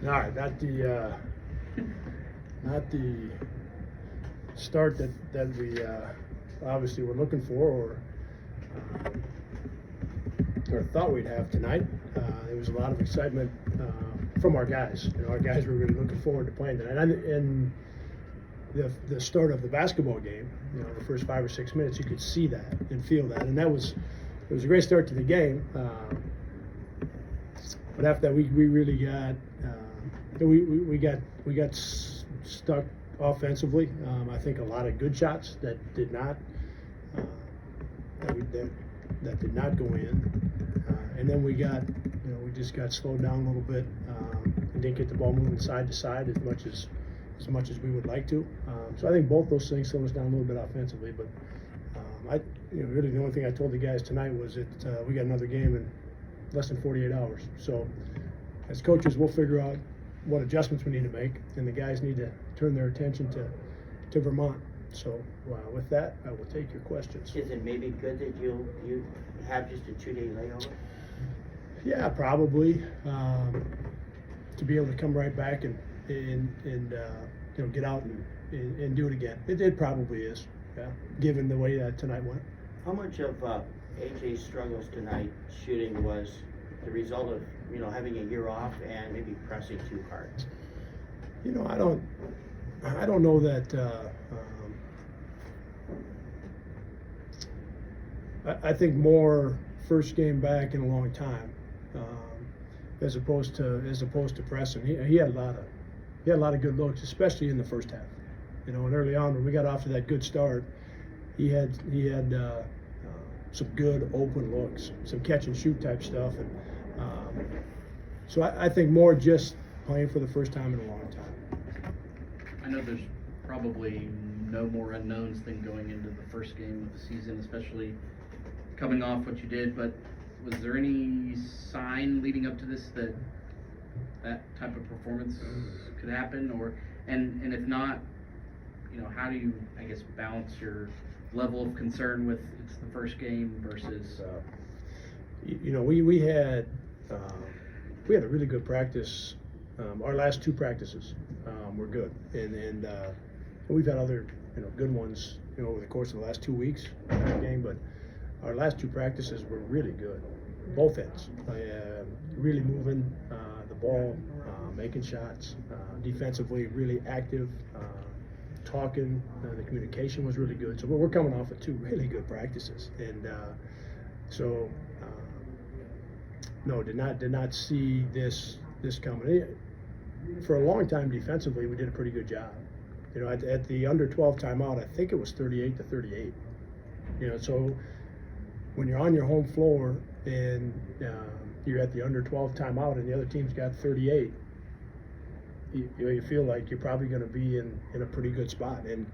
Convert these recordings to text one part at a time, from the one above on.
All right, not the start that we obviously were looking for or thought we'd have tonight. There was a lot of excitement from our guys. Our guys were really looking forward to playing tonight. And the start of the basketball game, the first 5 or 6 minutes, you could see that and feel that, and it was a great start to the game. But after that, we really got we got stuck offensively. I think a lot of good shots that did not that did not go in, and then we just got slowed down a little bit and didn't get the ball moving side to side as much as we would like to. So I think both those things slowed us down a little bit offensively. But really the only thing I told the guys tonight was that we got another game in less than 48 hours. So as coaches, we'll figure out what adjustments we need to make, and the guys need to turn their attention to Vermont. So with that, I will take your questions. Is it maybe good that you have just a 2-day layover? Yeah, probably. To be able to come right back and get out and do it again. It probably is, yeah, given the way that tonight went. How much of AJ's struggles tonight shooting was the result of having a year off and maybe pressing too hard? I don't know that. I think more first game back in a long time, as opposed to pressing. He had a lot of good looks, especially in the first half. And early on when we got off to that good start, he had some good open looks, some catch and shoot type stuff, and so I think more just playing for the first time in a long time. I know there's probably no more unknowns than going into the first game of the season, especially coming off what you did, but was there any sign leading up to this that type of performance could happen, and if not, how do you, I guess, balance your level of concern with it's the first game versus we had a really good practice. Our last 2 practices were good, and we've had other good ones over the course of the last 2 weeks game, but our last 2 practices were really good, both ends. Really moving the ball, making shots, defensively really active, talking. The communication was really good. So we're coming off of 2 really good practices, and no, did not see this coming. For a long time defensively, we did a pretty good job. At the under 12 timeout, I think it was 38-38. So when you're on your home floor and you're at the under 12 timeout and the other team's got 38, you feel like you're probably going to be in a pretty good spot. And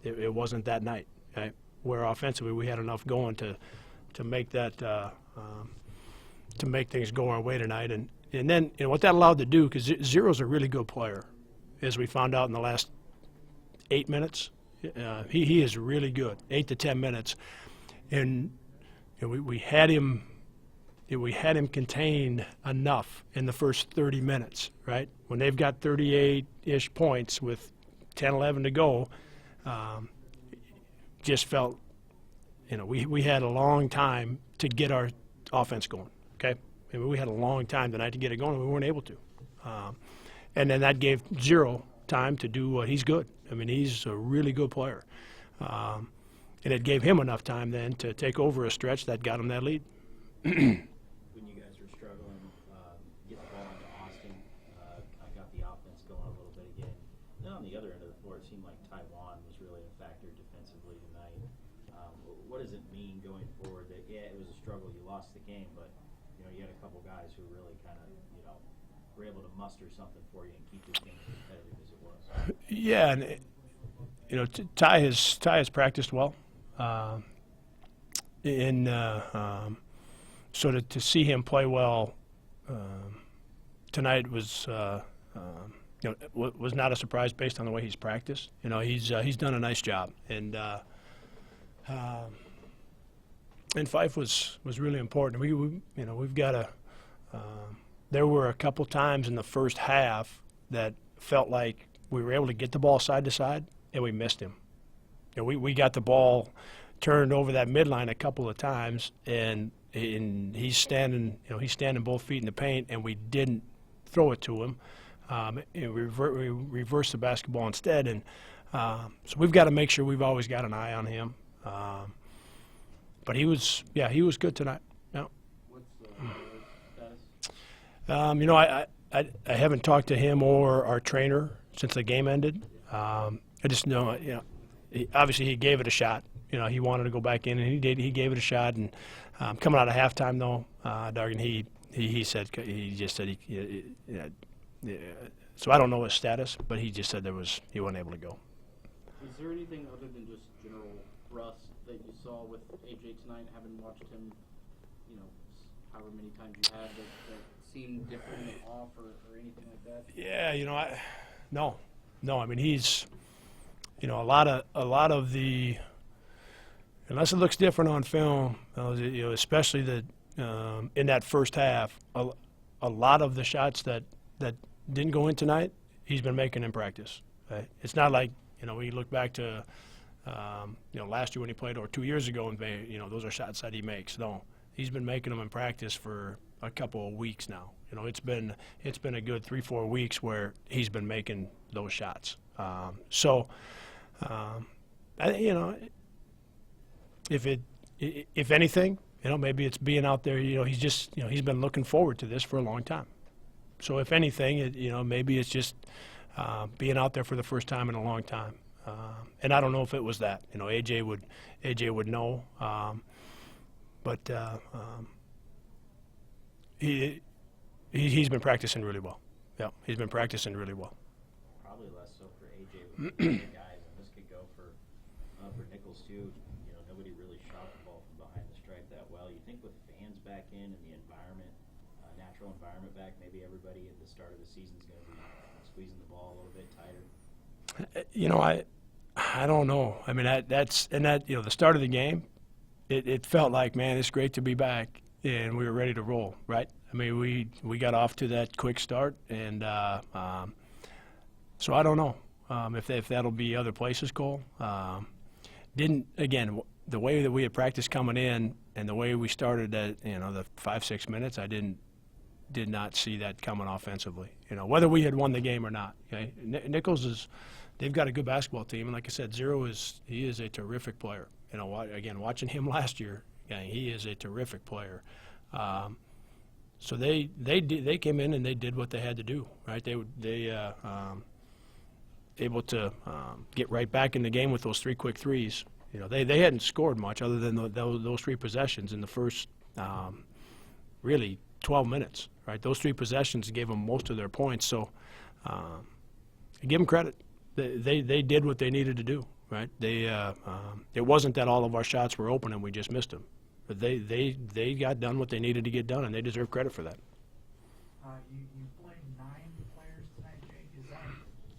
it wasn't that night, right? Where offensively we had enough going to make that to make things go our way tonight. And then what that allowed to do, because Zero's a really good player, as we found out in the last 8 minutes. He is really good, 8 to 10 minutes, and we had him contained enough in the first 30 minutes, right? When they've got 38-ish points with 10, 11 to go, just felt, we had a long time to get our offense going, okay? We had a long time tonight to get it going, and we weren't able to. And then that gave Zero time to do what he's good. He's a really good player. And it gave him enough time then to take over a stretch that got him that lead. When you guys were struggling, get the ball into Austin, I got the offense going a little bit again. Then on the other end of the floor, it seemed like Taiwan was really a factor defensively tonight. What does it mean going forward that, it was a struggle, you lost the game, but you had a couple guys who really kind of, were able to muster something for you and keep this game as competitive as it was? Yeah, and Ty has practiced well. So to see him play well tonight was was not a surprise based on the way he's practiced. He's done a nice job, and Fife was really important. We've got there were a couple times in the first half that felt like we were able to get the ball side to side, and we missed him. You know, we got the ball turned over that midline a couple of times, and he's standing, he's standing both feet in the paint, and we didn't throw it to him. We reversed the basketball instead, and so we've got to make sure we've always got an eye on him. But he was good tonight. Yeah. What's the status? I haven't talked to him or our trainer since the game ended. I just know, obviously he gave it a shot. He wanted to go back in, and he did. He gave it a shot, and coming out of halftime though, Dargan, he just said so I don't know his status, but he just said he wasn't able to go. Is there anything other than just general rust that you saw with AJ tonight, having watched him, however many times you have, that seemed different off or anything like that? Yeah, no. I mean, he's, a lot of the, unless it looks different on film, especially in that first half, a lot of the shots that didn't go in tonight, he's been making in practice. Right? It's not like, we look back to, last year when he played, or 2 years ago, and those are shots that he makes. No, he's been making them in practice for a couple of weeks now. It's been a good 3-4 weeks where he's been making those shots. If anything, maybe it's being out there. He's been looking forward to this for a long time. So if anything, maybe it's just being out there for the first time in a long time. And I don't know if it was that. AJ would know. But he's been practicing really well. Yeah, he's been practicing really well. Probably less so for AJ with the guys, and this could go for Nicholls too. Nobody really shot the ball from behind the stripe that well. You think with fans back in and the environment, natural environment back, maybe everybody at the start of the season is going to be squeezing the ball a little bit tighter? I don't know. I mean, that's the start of the game, it felt like, man, it's great to be back, and we were ready to roll, right? I mean, we got off to that quick start, and so I don't know if that'll be other places, Cole. The way that we had practiced coming in and the way we started at the 5-6 minutes, I did not see that coming offensively. Whether we had won the game or not. Okay, Nicholls they've got a good basketball team, and like I said, he is a terrific player. Again, watching him last year, he is a terrific player. So they came in and they did what they had to do, right? They able to get right back in the game with those 3 quick threes. They hadn't scored much other than those 3 possessions in the first really 12 minutes, right? Those 3 possessions gave them most of their points. So I give them credit. They did what they needed to do, right? It wasn't that all of our shots were open and we just missed them. But they got done what they needed to get done, and they deserve credit for that. You played 9 players tonight, Jake.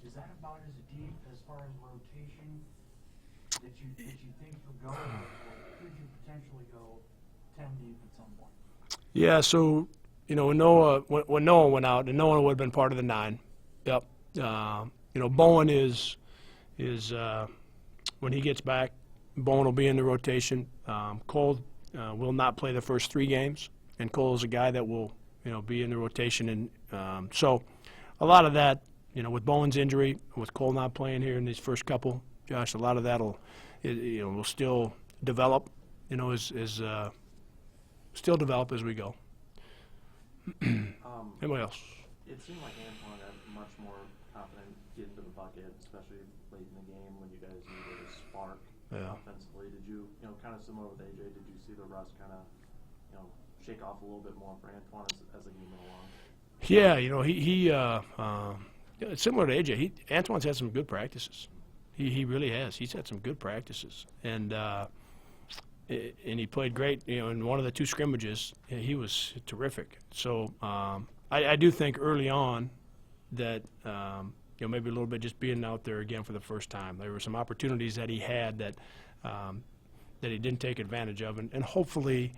Is that about as deep as far as rotation that you think you'll go, or could you potentially go 10 deep at some point? Yeah. So when Noah went out, and Noah would have been part of the 9. Yep. Bowen is when he gets back, Bowen will be in the rotation. Cole will not play the first 3 games, and Cole is a guy that will, be in the rotation. And so a lot of that, with Bowen's injury, with Cole not playing here in these first couple, Josh, a lot of that will still develop, still develop as we go. Anybody else? It seemed like Antoine got much more confident getting to the bucket, especially late in the game when you guys needed a spark offensively. Did you, kind of similar with AJ, did you see the rust kind of, shake off a little bit more for Antoine as the game went along? Yeah, it's similar to AJ. Antoine's had some good practices. He really has. He's had some good practices, and he played great. In one of the 2 scrimmages, he was terrific. So I do think early on that maybe a little bit just being out there again for the first time. There were some opportunities that he had that he didn't take advantage of, and hopefully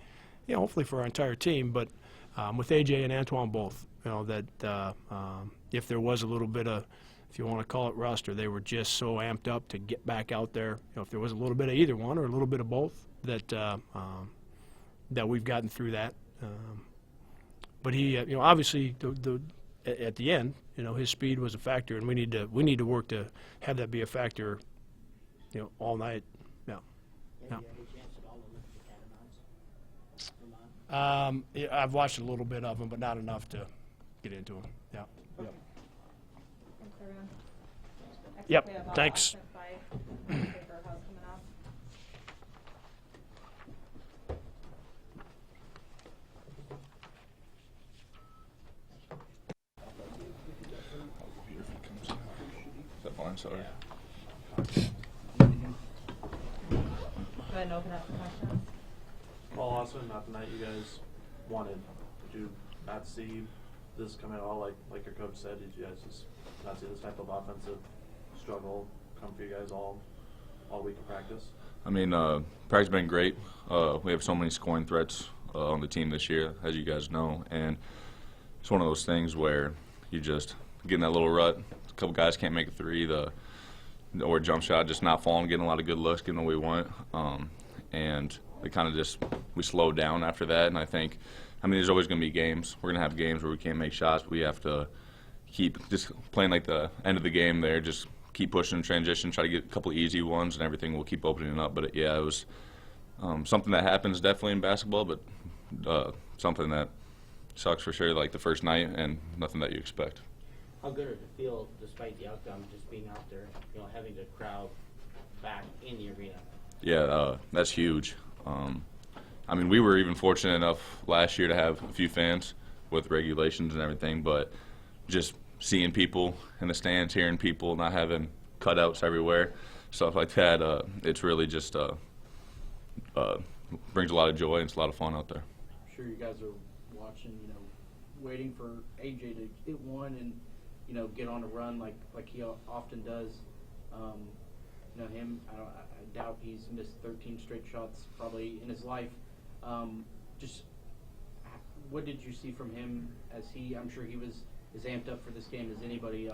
for our entire team. But with AJ and Antoine both. You know, that if there was a little bit of, if you want to call it rust, or they were just so amped up to get back out there, you know, if there was a little bit of either one or a little bit of both, that that we've gotten through that. But he, you know, obviously at the end, you know, his speed was a factor, and we need to work to have that be a factor, you know, all night. Yeah. Have you had a chance at all to look at the Catamounts? Yeah, I've watched a little bit of them, but not enough to get into them. Yeah. Yep. Thanks, everyone. Next Yep, up, we have, thanks. Austin 5, paper house coming up. Is that fine? Sorry. Go ahead and open up the questions. Well, also not the night you guys wanted. Did you not see this coming at all? Like your coach said, did you guys just not see this type of offensive struggle come for you guys all week of practice? I mean, practice has been great. We have so many scoring threats on the team this year, as you guys know, and it's one of those things where you just get in that little rut. A couple guys can't make a three, or jump shot, just not falling, getting a lot of good looks, getting what we want, and we kind of just slowed down after that. And I think, I mean, there's always going to be games. We're going to have games where we can't make shots, but we have to keep just playing like the end of the game there, just keep pushing in transition, try to get a couple easy ones, and everything will keep opening up. But yeah, it was something that happens definitely in basketball, but something that sucks for sure, like the first night, and nothing that you expect. How good did it feel, despite the outcome, just being out there, you know, having the crowd back in the arena? Yeah, that's huge. I mean, we were even fortunate enough last year to have a few fans with regulations and everything, but just seeing people in the stands, hearing people, not having cutouts everywhere, stuff like that, it's really just brings a lot of joy, and it's a lot of fun out there. I'm sure you guys are watching, you know, waiting for AJ to hit one and, you know, get on a run like he often does. You know, I doubt he's missed 13 straight shots probably in his life. Just what did you see from him as I'm sure he was as amped up for this game as anybody,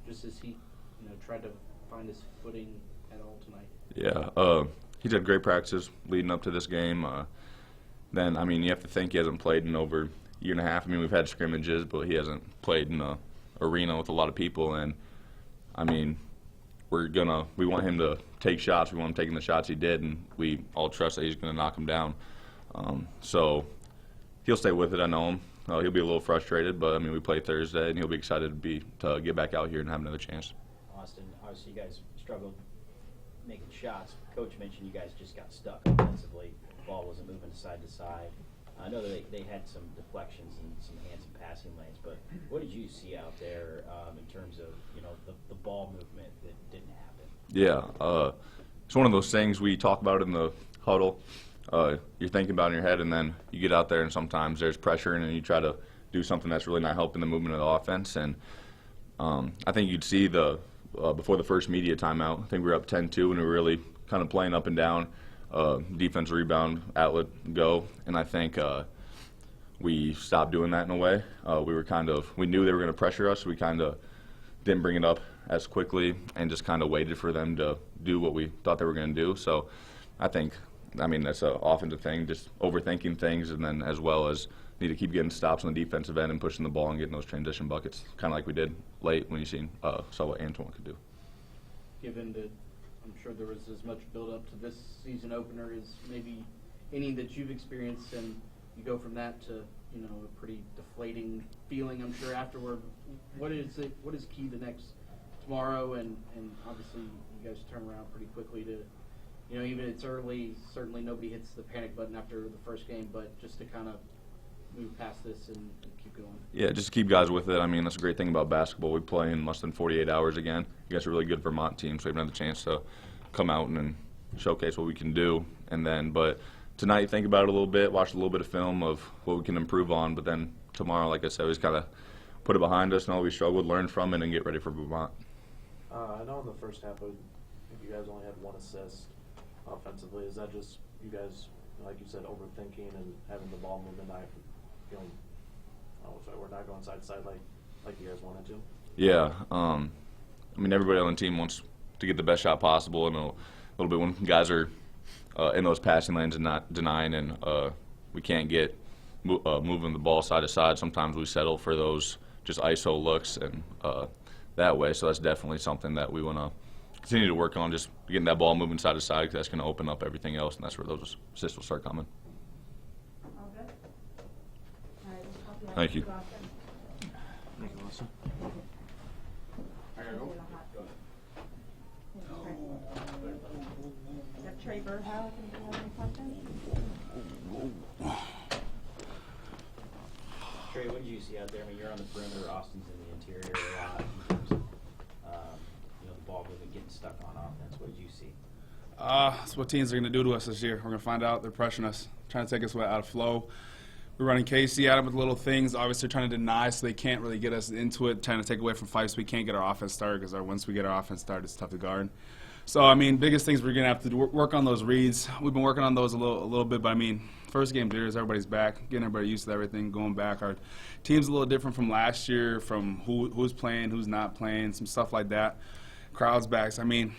just as he, you know, tried to find his footing at all tonight? Yeah, he's had great practices leading up to this game. Then, I mean, you have to think he hasn't played in over a year and a half. I mean, we've had scrimmages, but he hasn't played in a arena with a lot of people. And, I mean, we want him to take shots. We want him taking the shots he did, and we all trust that he's going to knock them down. So he'll stay with it. I know him. He'll be a little frustrated, but, I mean, we play Thursday, and he'll be excited to get back out here and have another chance. Austin, obviously you guys struggled making shots. Coach mentioned you guys just got stuck offensively. The ball wasn't moving side to side. I know that they had some deflections and some handsome passing lanes, but what did you see out there in terms of, you know, the ball movement that didn't happen? Yeah, it's one of those things we talk about in the huddle. You're thinking about it in your head, and then you get out there, and sometimes there's pressure, and then you try to do something that's really not helping the movement of the offense. And I think you'd see before the first media timeout, I think we were up 10-2, and we were really kind of playing up and down, defense, rebound, outlet, go. And I think we stopped doing that in a way. We knew they were going to pressure us, so we kind of didn't bring it up as quickly and just kind of waited for them to do what we thought they were going to do. So I think, I mean, that's an offensive thing, just overthinking things, and then as well as need to keep getting stops on the defensive end and pushing the ball and getting those transition buckets, kind of like we did late when you saw what Antoine could do. Given that I'm sure there was as much build-up to this season opener as maybe any that you've experienced, and you go from that to, you know, a pretty deflating feeling, I'm sure, afterward. What is key the next tomorrow, and obviously you guys turn around pretty quickly to, you know, even it's early, certainly nobody hits the panic button after the first game, but just to kind of move past this and keep going. Yeah, just to keep guys with it. I mean, that's a great thing about basketball. We play in less than 48 hours again. You guys are a really good Vermont team, so we haven't had the chance to come out and showcase what we can do. And then, but tonight, think about it a little bit, watch a little bit of film of what we can improve on. But then tomorrow, like I said, we just kind of put it behind us, know we struggled, learn from it, and get ready for Vermont. I know in the first half, I think you guys only had one assist offensively. Is that just you guys, like you said, overthinking and having the ball movement, not, you know, so we're not going side to side like you guys wanted to? Yeah, I mean, everybody on the team wants to get the best shot possible, and a little bit when guys are in those passing lanes and not denying, and we can't get moving the ball side to side. Sometimes we settle for those just ISO looks and that way. So that's definitely something that we want to continue to work on, just getting that ball moving side to side, because that's going to open up everything else, and that's where those assists will start coming. All good? All right, we'll copy that. Thank you. Go out there. Thank you, Melissa. You have Trey Berhow, if anybody has any questions? Trey, what did you see out there? I mean, you're on the perimeter, Austin's in the interior a lot in terms of, the ball movement, getting stuck on offense. What did you see? That's what teams are going to do to us this year. We're going to find out. They're pressuring us, trying to take us out of flow. We're running Casey at them with little things, obviously trying to deny so they can't really get us into it, trying to take away from fights. We can't get our offense started because once we get our offense started, it's tough to guard. So, I mean, biggest things we're going to have to work on those reads. We've been working on those a little bit, but, I mean, first game jitters, everybody's back, getting everybody used to everything, going back. Our team's a little different from last year, from who's playing, who's not playing, some stuff like that. Crowd's back. So, I mean,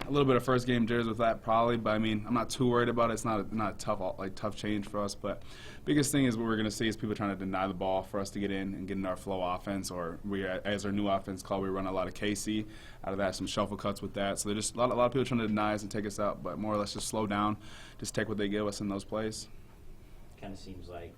a little bit of first game jitters with that probably, but I mean, I'm not too worried about it. It's not a tough change for us. But biggest thing is what we're going to see is people trying to deny the ball for us to get in and get in our flow offense, or we, as our new offense call, we run a lot of KC. Out of that, some shuffle cuts with that. So there's just a lot of people trying to deny us and take us out, but more or less just slow down, just take what they give us in those plays. Kind of seems like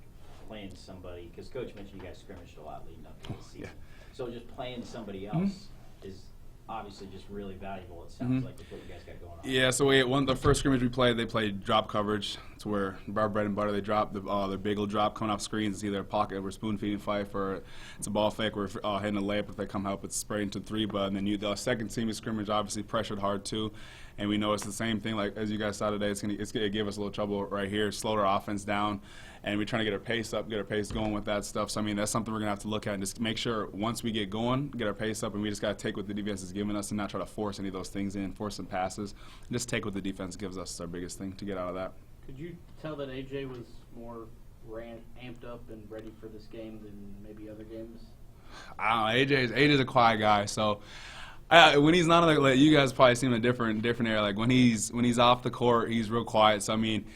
playing somebody, because Coach mentioned you guys scrimmaged a lot leading up to the season. Yeah. So just playing somebody else is obviously just really valuable, it sounds like, with what you guys got going on. Yeah, so the first scrimmage we played, they played drop coverage. It's where our bread and butter, they drop the big old drop coming off screens. It's either a pocket where spoon feeding Fife, or it's a ball fake where hitting a layup if they come help, it's spraying to three. But and then the second team of scrimmage obviously pressured hard too. And we know it's the same thing, like as you guys saw today, it's gonna give us a little trouble right here, slow our offense down. And we're trying to get our pace up, get our pace going with that stuff. So, I mean, that's something we're going to have to look at and just make sure once we get going, get our pace up, and we just got to take what the defense is giving us and not try to force any of those things in, force some passes. Just take what the defense gives us is our biggest thing to get out of that. Could you tell that AJ was more amped up and ready for this game than maybe other games? I don't know. AJ's a quiet guy, so when he's not on the, you guys probably see him in a different area. Like when he's off the court, he's real quiet. So, I mean,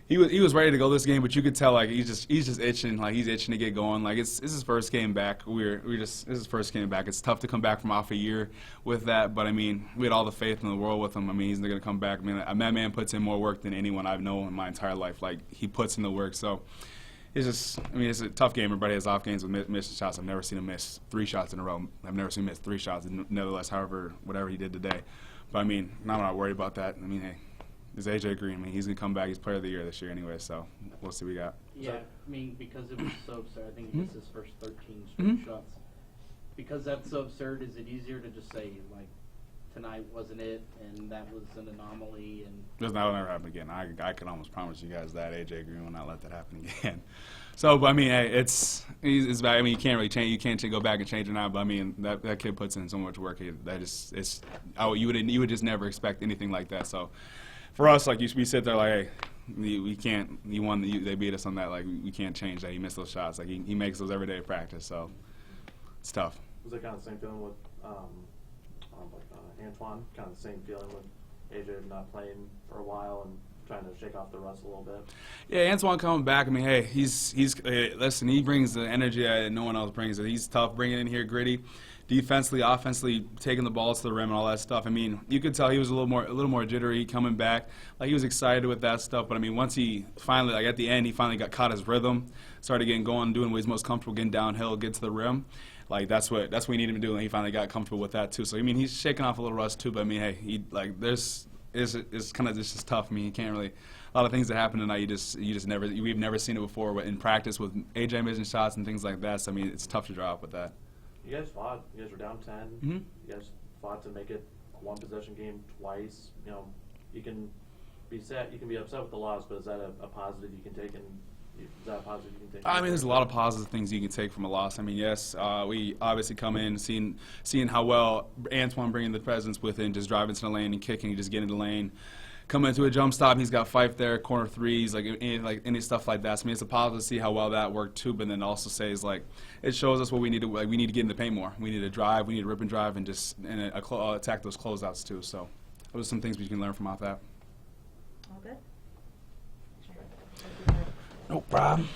he was ready to go this game, but you could tell like he's just itching, like he's itching to get going. Like it's his first game back. This is his first game back. It's tough to come back from off a year with that, but I mean, we had all the faith in the world with him. I mean, he's going to come back. I mean, that man puts in more work than anyone I've known in my entire life. Like he puts in the work. So it's just, I mean, it's a tough game. Everybody has off games with missing shots. I've never seen him miss 3 shots in a row. I've never seen him miss 3 shots. Nevertheless, whatever he did today. But I mean, I'm not worried about that. I mean, hey. It's AJ Green. I mean, he's going to come back. He's player of the year this year anyway, so we'll see what we got. Yeah, I mean, because it was so absurd, I think he gets his first 13 straight shots. Because that's so absurd, is it easier to just say, like, tonight wasn't it, and that was an anomaly? And that will never happen again. I can almost promise you guys that AJ Green will not let that happen again. So, but I mean, hey, it's bad. I mean, you can't really change. You can't go back and change it now. But I mean, that kid puts in so much work. You would just never expect anything like that. So. For us, like we sit there, like, hey, we can't. They beat us on that. Like we can't change that. He missed those shots. Like he makes those every day at practice. So it's tough. Was that kind of the same feeling with Antoine? Kind of the same feeling with AJ not playing for a while and trying to shake off the rust a little bit. Yeah, Antoine coming back. I mean, hey, listen. He brings the energy that no one else brings. He's tough, bringing in here, gritty. Defensively, offensively, taking the ball to the rim and all that stuff. I mean, you could tell he was a little more jittery coming back. Like he was excited with that stuff. But I mean, once he finally, like at the end, he finally got caught his rhythm, started getting going, doing what he's most comfortable, getting downhill, get to the rim. Like that's what we needed him to do, and he finally got comfortable with that too. So I mean, he's shaking off a little rust too. But I mean, hey, it's kind of just tough. I mean, you can't really. A lot of things that happen tonight, we've never seen it before in practice with AJ missing shots and things like that. So I mean, it's tough to draw up with that. You guys fought. You guys were down 10. Mm-hmm. You guys fought to make it a one-possession game twice. You know, you can be sad. You can be upset with the loss, but is that a positive you can take? I mean, there's a lot of positive things you can take from a loss. I mean, yes, we obviously come in seeing how well Antoine bringing the presence with him, just driving to the lane and kicking, just getting in the lane. coming into a jump stop, he's got Fife there, corner threes, like any stuff like that. So, I mean, it's a positive to see how well that worked too. But then also says like it shows us what we need to we need to get in the paint more. We need to drive, we need to rip and drive, and just attack those closeouts too. So, those are some things we can learn from off that. All good? No problem.